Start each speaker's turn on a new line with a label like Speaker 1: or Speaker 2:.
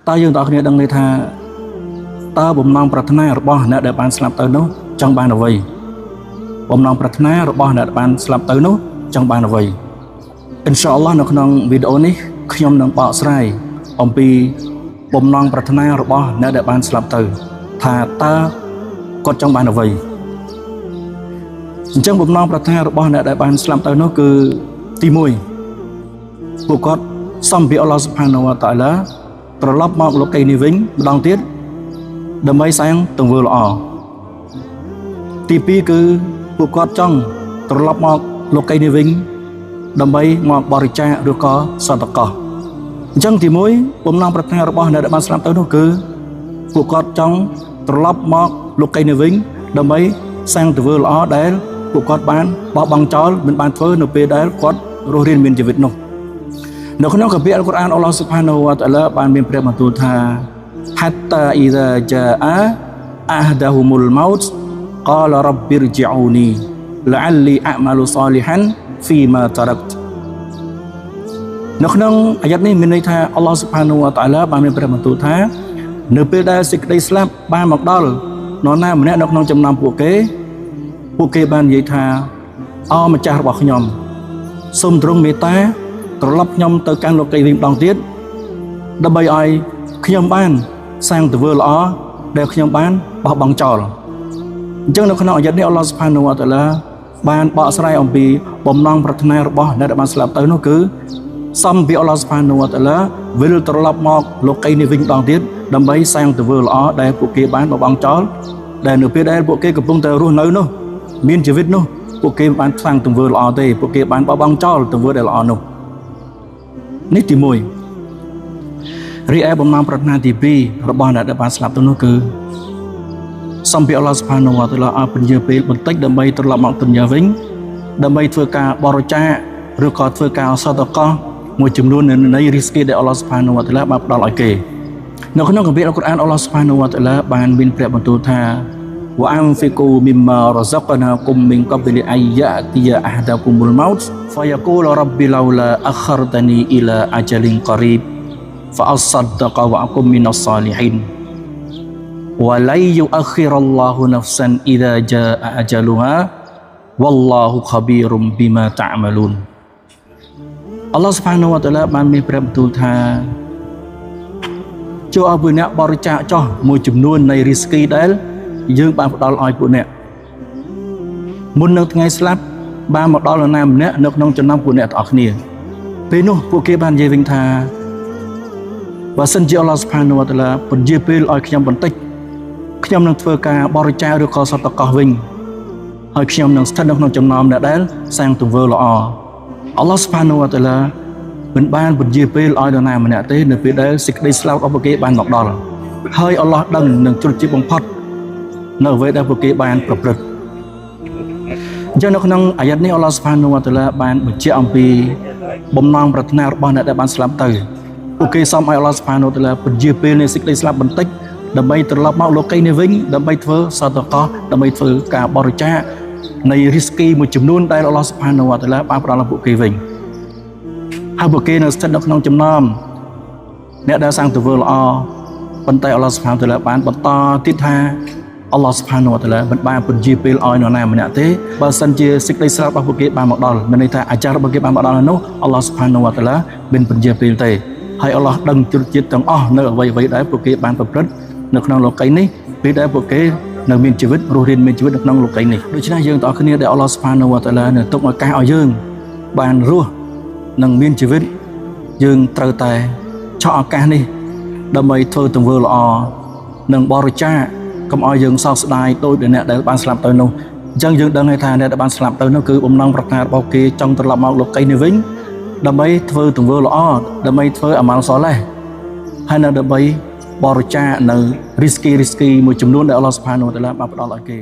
Speaker 1: ta dương tỏគ្នាដឹងនេះថាតើបំណងប្រាថ្នារបស់អ្នកដែលបានស្លាប់ទៅនោះចង់បានអ្វីបំណងប្រាថ្នារបស់អ្នកដែលបានស្លាប់ទៅនោះចង់បានអ្វីអ៊ីនសាអល់ឡោះនៅក្នុងវីដេអូនេះខ្ញុំនឹងបកស្រាយអំពីបំណងប្រាថ្នារបស់អ្នកដែលបានស្លាប់ទៅថាតើគាត់ចង់បានអ្វីអញ្ចឹងបំណងប្រាថ្នារបស់អ្នកដែលបានស្លាប់ទៅនោះគឺទី1ពួកគាត់សំពីអល់ឡោះស៊ុបហានាវ៉ាតាអាឡាត្រឡប់មកលោកីនេះវិញម្ដងទៀតដើម្បីសាងទង្វើល្អទី2គឺពួកគាត់ចង់ត្រឡប់មកលោកីនេះវិញដើម្បីមកបរិច្ចាគឬក៏សតកោអញ្ចឹងទី1បំណងប្រាថ្នារបស់អ្នកដែលបានស្លាប់ទៅនោះគឺពួកគាត់ចង់ត្រឡប់មកលោកីនេះវិញដើម្បីសាងទង្វើល្អដែលពួកគាត់បានបោះបង់ចោលមិនបានធ្វើនៅពេលដែលគាត់រស់រានមានជីវិតនោះនៅក្នុងកាពីអល់កុរអានអល់ឡោះស៊ុបហានាវ៉ាតាអាឡាបានមានព្រះបន្ទូលថា hatta idza jaa ahdahumul maut qala rabbirji'uni la'alli a'malu salihan fima tarakt នៅក្នុងអាយ៉ាត់នេះមានន័យថាអល់ឡោះស៊ុបហានាវ៉ាតាអាឡាបានមានព្រះបន្ទូលថានៅពេលដែលសេចក្តីស្លាប់បានមកដល់នរណាម្នាក់នៅក្នុងចំណោមពួកគេបាននិយាយថាអម្ចាស់របស់ខ្ញុំសូមទ្រង់មេត្តាត្រឡប់ខ្ញុំទៅកាន់លោកីវិញម្ដងទៀតដើម្បីឲ្យខ្ញុំបានសាងទង្វើល្អដែលខ្ញុំបានបោះបង់ចោលអញ្ចឹងនៅក្នុងអាយ៉ាត់នេះអល់ឡោះស៊ុបហានាវ៉ាតាអាឡាបានបកស្រាយអំពីបំណងប្រាថ្នារបស់អ្នកដែលបានស្លាប់ទៅនោះគឺសំពីអល់ឡោះស៊ុបហានាវ៉ាតាអាឡាវិលត្រឡប់មកលោកីនេះវិញម្ដងទៀតដើម្បីសាងទង្វើល្អដែលពួកគេបានបោះបង់ចោលដែលនៅពេលដែលពួកគេកំពុងតែរស់នៅនោះមានជីវិតនោះពួកគេបានសាងទង្វើល្អទេពួកគេបានបោះបង់ចោលទង្វើដែលល្អនោះនេះទី1រីឯបំណងប្រាថ្នាទី2របស់អ្នកដែលបានស្លាប់ទៅនោះគឺសំពីអល់ឡោះស៊ុបហានាវ៉ាតាអាឡាឲ្យពន្យាពេលបន្តិចដើម្បីត្រឡប់មកទុនយ៉ាវិញដើម្បីធ្វើការបរិច្ចាគឬក៏ធ្វើការសតកោមួយចំនួននៃរីស្គីដែលអល់ឡោះស៊ុបហានាវ៉ាតាអាឡាបានផ្ដល់ឲ្យគេនៅក្នុងកាពីអល់កុរអានអល់ឡោះស៊ុបហានាវ៉ាតាអាឡាបានមានព្រះបន្ទូលថាវ៉ាអនហ្វិគូមីម៉ារ៉ហ្សាកណាគុមមីនកបលីអៃយ៉ាទីយ៉ាអះដាគុមុលម៉ោតហ្វយ៉ាគូលរ៉ប៊ីឡៅឡាអខរតានីអ៊ីឡាអជលីនករីបហ្វអស្សដកវ៉ាគុមមីនអស្សាលីហ៊ីនវ៉ាឡៃយូអខិរអល់ឡោះនហ្វសានអ៊ីដាជាអជលូហាវ៉ាល់ឡោះខប៊ីរុមប៊ីម៉ាតអម៉ាលូនអល់ឡោះស៊ុបហានាវ៉ាតាអាឡាបានមានព្រះបន្ទូលថាចូលឲ្យពួកអ្នកបរិច្ចាគចោះមួយចំនួននៃរីស្គីដែលយើងបានផ្ដល់ឲ្យពួកអ្នកមុននឹងថ្ងៃស្លាប់បានមកដល់នរណាម្នាក់នៅក្នុងចំណោមពួកអ្នកទាំងអស់គ្នាពេលនោះពួកគេបាននិយាយវិញថាបើសិនជាអល់ឡោះស៊ុបហានាវ៉ាតាអាឡាពន្យាពេលឲ្យខ្ញុំបន្តិចខ្ញុំនឹងធ្វើការបរិច្ចាគឬក៏សតកោវិញហើយខ្ញុំនឹងស្ថិតនៅក្នុងចំណោមអ្នកដែលសាងទង្វើល្អអល់ឡោះស៊ុបហានាវ៉ាតាអាឡាមិនបានពន្យាពេលឲ្យនរណាម្នាក់ទេនៅពេលដែលសេចក្តីស្លាប់របស់ពួកគេបានមកដល់ហើយអល់ឡោះដឹងនឹងជ្រុតជាបំផុតនៅអ្វីដែលពួកគេបានប្រព្រឹត្តអញ្ចឹងនៅក្នុងអាយ៉ាត់នេះអល់ឡោះស៊ុបហានាវ៉ាតាអាឡាបានបញ្ជាក់អំពីបំណងប្រាថ្នារបស់អ្នកដែលបានស្លាប់ទៅពួកគេសូមឲ្យអល់ឡោះស៊ុបហានាវ៉ាតាអាឡាពន្យាពេលនៃសេចក្តីស្លាប់បន្តិចដើម្បីត្រឡប់មកលោកីនេះវិញដើម្បីធ្វើសតកោដើម្បីធ្វើការបរិច្ចាគនៃរីស្គីមួយចំនួនដែលអល់ឡោះស៊ុបហានាវ៉ាតាអាឡាបានផ្ដល់ឲ្យពួកគេវិញហើយពួកគេនៅស្ថិតនៅក្នុងចំណោមអ្នកដែលសាងទង្វើល្អប៉ុន្តែអល់ឡោះស៊ុបហានាវ៉ាតាអាឡាបានបន្តទៀតថាអល់ឡោះស៊ុបហានាវ៉ាតាអាឡាមិនបានពន្យាពេលឲ្យនរណាម្នាក់ទេបើសិនជាសេចក្តីស្លាប់របស់ពួកគេបានមកដល់មានន័យថាអាចារ្យរបស់គេបានមកដល់ហើយនោះអល់ឡោះស៊ុបហានាវ៉ាតាអាឡាមិនពន្យាពេលទេហើយអល់ឡោះដឹងជ្រុតជាតិទាំងអស់នៅអ្វីៗដែលពួកគេបានប្រព្រឹត្តនៅក្នុងលោកីនេះពេលដែលពួកគេនៅមានជីវិតរស់រានមានជីវិតនៅក្នុងលោកីនេះដូច្នេះយើងទាំងអស់គ្នាដែលអល់ឡោះស៊ុបហានាវ៉ាតាអាឡានៅទុកឱកាសឲ្យយើងបានរស់និងមានជីវិតយើងត្រូវតែឆក់ឱកាសនេះដើម្បីធ្វើទង្វើល្អនិងបរិច្ចាគកុំឲ្យយើងសោកស្ដាយដោយអ្នកដែលបានស្លាប់ទៅនោះអញ្ចឹងយើងដឹងថាអ្នកដែលបានស្លាប់ទៅនោះគឺបំណងប្រាថ្នារបស់គេចង់ត្រឡប់មកលោកីនេះវិញដើម្បីធ្វើទង្វើល្អដើម្បីធ្វើអាម៉ាល់សូលេះហើយនៅដើម្បីបរិច្ចាគនៅរីស្គីមួយចំនួនដែលអល់ឡោះស៊ុបហានាវ៉ាតាអាឡាបានផ្ដល់ឲ្យគេ